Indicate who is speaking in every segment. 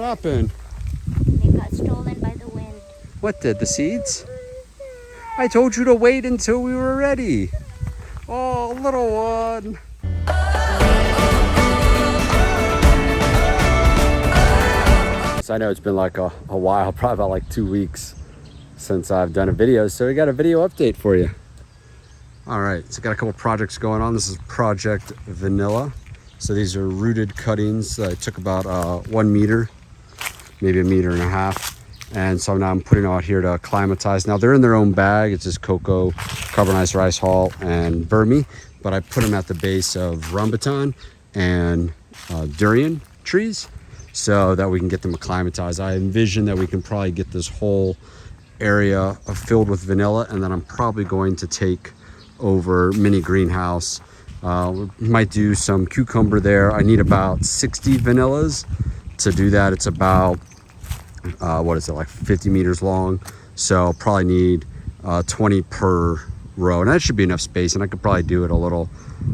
Speaker 1: happened?
Speaker 2: They got stolen by the wind.
Speaker 1: What did? The seeds? I told you to wait until we were ready. Oh, little one. So I know it's been like a while, probably about like 2 weeks since I've done a video. So we got a video update for you. All right, so got a couple projects going on. This is Project Vanilla. So these are rooted cuttings that took about 1 meter, maybe 1.5 meters. And so now I'm putting them out here to acclimatize. Now they're in their own bag. It's just cocoa, carbonized rice hull, and vermi. But I put them at the base of rambutan and durian trees so that we can get them acclimatized. I envision that we can probably get this whole area filled with vanilla, and then I'm probably going to take over mini greenhouse. We might do some cucumber there. I need about 60 vanillas to do that. It's about what is it, like 50 meters long, so probably need 20 per row, and that should be enough space, and I could probably do it a little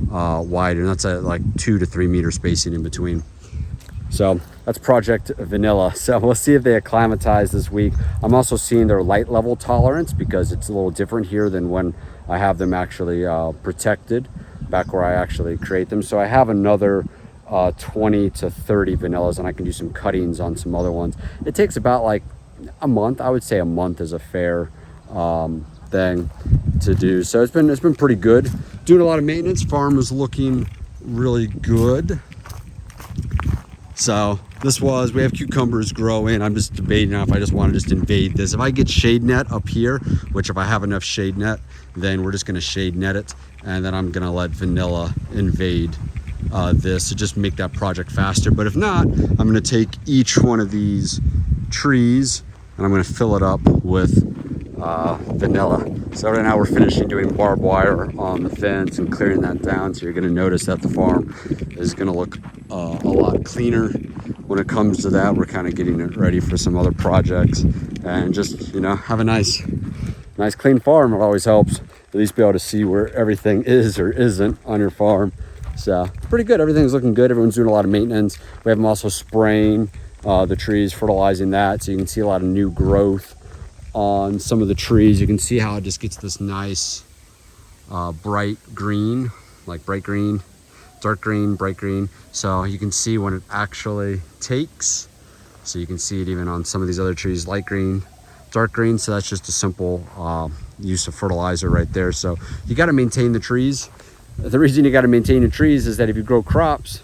Speaker 1: wider, and that's at like 2 to 3 meter spacing in between. So that's Project Vanilla. So we'll see if they acclimatize this week. I'm also seeing their light level tolerance, because it's a little different here than when I have them actually protected back where I actually create them. So I have another 20 to 30 vanillas, and I can do some cuttings on some other ones. It takes about like a month. I would say a month is a fair thing to do. So it's been pretty good. Doing a lot of maintenance. Farm is looking really good. So we have cucumbers growing. I'm just debating now if I just want to just invade this. If I get shade net up here, which if I have enough shade net, then we're just going to shade net it, and then I'm going to let vanilla invade this to just make that project faster. But if not, I'm going to take each one of these trees and I'm going to fill it up with vanilla. So right now we're finishing doing barbed wire on the fence and clearing that down. So you're going to notice that the farm is going to look a lot cleaner when it comes to that. We're kind of getting it ready for some other projects, and just, you know, have a nice clean farm. It always helps at least be able to see where everything is or isn't on your farm. So pretty good. Everything's looking good. Everyone's doing a lot of maintenance. We have them also spraying the trees, fertilizing that, so you can see a lot of new growth on some of the trees. You can see how it just gets this nice bright green, like bright green, dark green, bright green. So you can see when it actually takes. So you can see it even on some of these other trees, light green, dark green. So that's just a simple use of fertilizer right there. So you got to maintain the trees. The reason you got to maintain the trees is that if you grow crops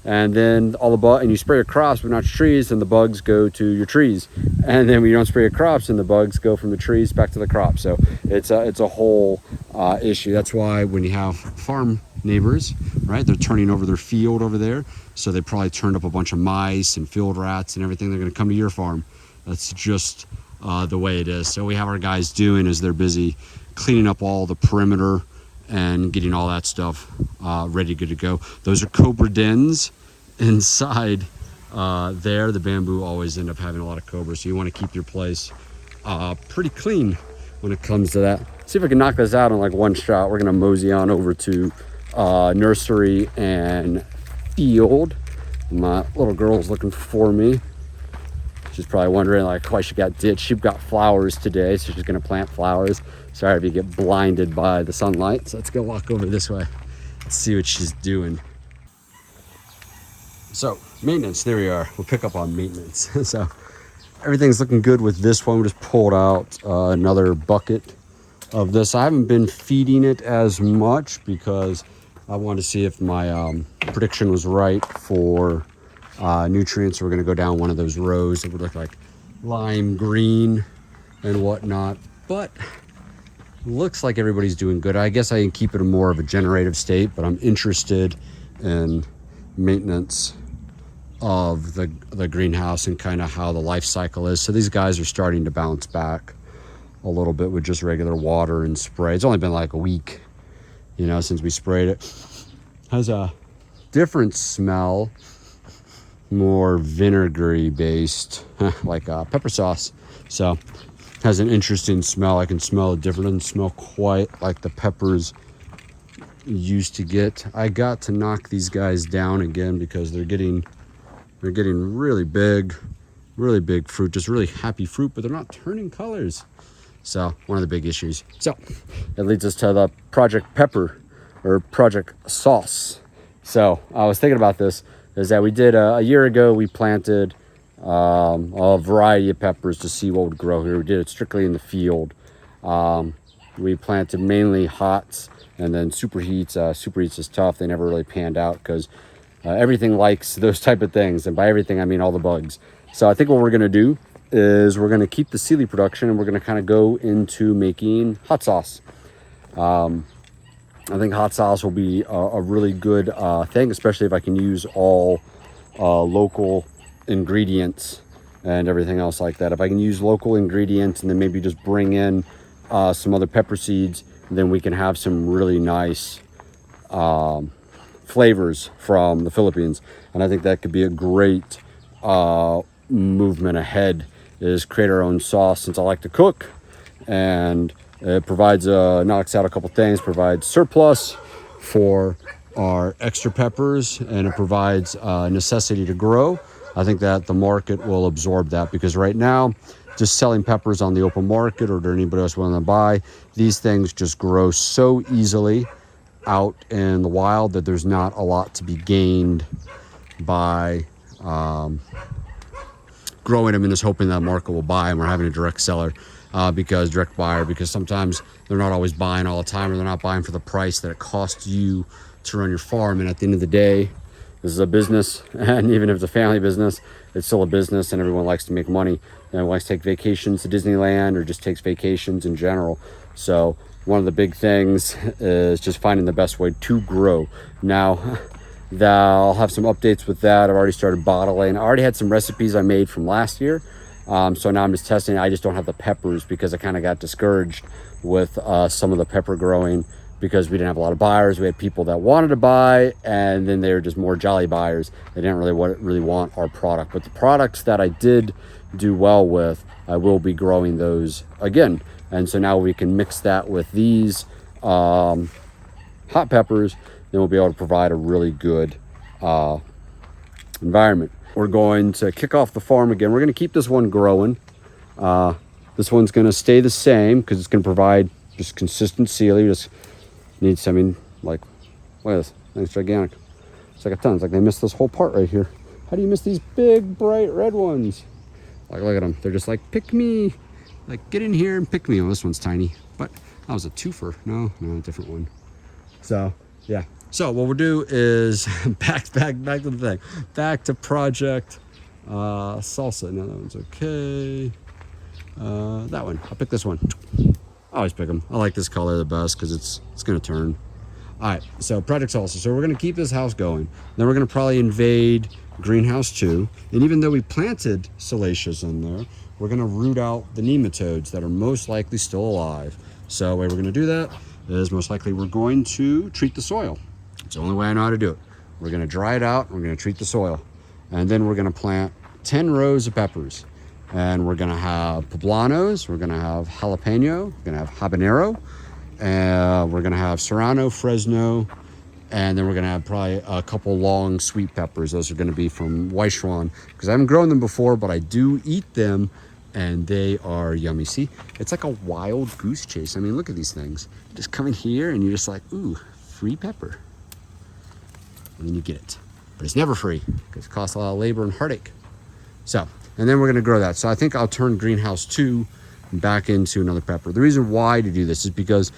Speaker 1: and then and you spray your crops but not your trees, then the bugs go to your trees, and then when you don't spray your crops, and the bugs go from the trees back to the crops. So it's a whole issue. That's why when you have farm neighbors, right, they're turning over their field over there, so they probably turned up a bunch of mice and field rats and everything. They're going to come to your farm. That's just the way it is. So we have our guys doing is they're busy cleaning up all the perimeter and getting all that stuff ready, good to go. Those are cobra dens inside there. The bamboo always end up having a lot of cobras, so you want to keep your place pretty clean when it comes to that. See if I can knock this out in like one shot. We're gonna mosey on over to nursery and field. My little girl's looking for me. She's probably wondering like why she got ditched. She got flowers today, so she's gonna plant flowers. Sorry if you get blinded by the sunlight. So let's go walk over this way. Let's see what she's doing. So maintenance, there we are. We'll pick up on maintenance. So everything's looking good with this one. We just pulled out another bucket of this. I haven't been feeding it as much because I wanted to see if my prediction was right for nutrients. We're gonna go down one of those rows that would look like lime green and whatnot, but looks like everybody's doing good. I guess I can keep it in more of a generative state, but I'm interested in maintenance of the greenhouse and kind of how the life cycle is. So these guys are starting to bounce back a little bit with just regular water and spray. It's only been like a week, you know, since we sprayed it. Has a different smell, more vinegary based, like pepper sauce. So has an interesting smell. I can smell it different. Doesn't smell quite like the peppers used to get. I got to knock these guys down again because they're getting really big. really big fruit, just really happy fruit, but they're not turning colors. So one of the big issues. So it leads us to the project pepper or project sauce. So I was thinking about this, is that we did a year ago, we planted a variety of peppers to see what would grow here. We did it strictly in the field. We planted mainly hots and then super heats. Super heats is tough. They never really panned out because everything likes those type of things. And by everything, I mean all the bugs. So I think what we're going to do is we're going to keep the Sealy production and we're going to kind of go into making hot sauce. I think hot sauce will be a really good thing, especially if I can use all local ingredients and everything else like that. If I can use local ingredients and then maybe just bring in some other pepper seeds, then we can have some really nice flavors from the Philippines. And I think that could be a great movement ahead, is create our own sauce, since I like to cook, and it provides knocks out a couple things, provides surplus for our extra peppers, and it provides necessity to grow. I think that the market will absorb that, because right now just selling peppers on the open market or to anybody else willing to buy, these things just grow so easily out in the wild that there's not a lot to be gained by growing them and just hoping that the market will buy them, or having a direct seller because sometimes they're not always buying all the time, or they're not buying for the price that it costs you to run your farm. And at the end of the day, this is a business, and even if it's a family business, it's still a business, and everyone likes to make money and likes to take vacations to Disneyland, or just takes vacations in general. So one of the big things is just finding the best way to grow. Now, I'll have some updates with that. I've already started bottling. I already had some recipes I made from last year. So now I'm just testing. I just don't have the peppers because I kind of got discouraged with some of the pepper growing, because we didn't have a lot of buyers. We had people that wanted to buy, and then they were just more jolly buyers. They didn't really want our product. But the products that I did do well with, I will be growing those again. And so now we can mix that with these hot peppers, then we'll be able to provide a really good environment. We're going to kick off the farm again. We're going to keep this one growing. This one's going to stay the same because it's going to provide just consistent Sealy. Just needs, I mean, like, look at this. It's gigantic. It's like a ton. It's like they missed this whole part right here. How do you miss these big, bright red ones? Like, look at them. They're just like, pick me. Like, get in here and pick me. Oh, this one's tiny. But that was a twofer. No, a different one. So, yeah. So what we'll do is back to the thing. Back to project salsa. No, that one's okay. That one. I'll pick this one. I always pick them. I like this color the best because it's going to turn. All right, so project salsa. So we're going to keep this house going. Then we're going to probably invade greenhouse 2. And even though we planted salacious in there, we're going to root out the nematodes that are most likely still alive. So the way we're going to do that is most likely we're going to treat the soil. It's the only way I know how to do it. We're going to dry it out. We're going to treat the soil. And then we're going to plant 10 rows of peppers. And we're going to have poblanos. We're going to have jalapeno. We're going to have habanero. And we're going to have serrano, fresno. And then we're going to have probably a couple long sweet peppers. Those are going to be from Weichwan, because I haven't grown them before, but I do eat them. And they are yummy. See, it's like a wild goose chase. I mean, look at these things. Just come in here and you're just like, ooh, free pepper. And then you get it. But it's never free because it costs a lot of labor and heartache. So, and then we're going to grow that. So I think I'll turn greenhouse 2 back into another pepper. The reason why to do this is because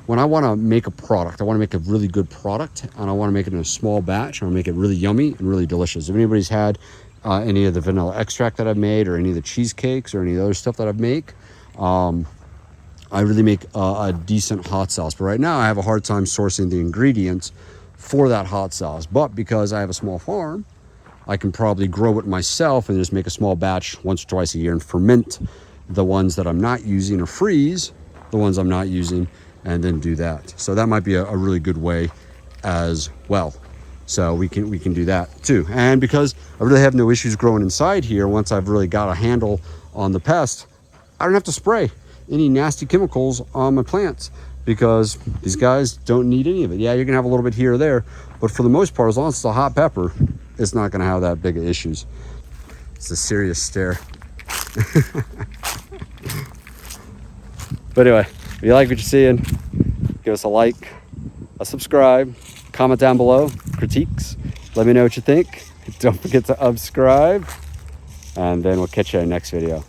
Speaker 1: when I want to make a product, I want to make a really good product, and I want to make it in a small batch. I want to make it really yummy and really delicious. If anybody's had any of the vanilla extract that I've made, or any of the cheesecakes, or any of the other stuff that I've made, I really make a decent hot sauce. But right now I have a hard time sourcing the ingredients for that hot sauce. But because I have a small farm, I can probably grow it myself and just make a small batch once or twice a year and ferment the ones that I'm not using, or freeze the ones I'm not using, and then do that. So that might be a really good way as well. So we can do that too. And because I really have no issues growing inside here, once I've really got a handle on the pest, I don't have to spray any nasty chemicals on my plants, because these guys don't need any of it. Yeah, you're gonna have a little bit here or there, but for the most part, as long as it's a hot pepper, it's not gonna have that big of issues. It's a serious stare. But anyway, if you like what you're seeing, give us a like, a subscribe, comment down below, critiques. Let me know what you think. Don't forget to subscribe, and then we'll catch you in the next video.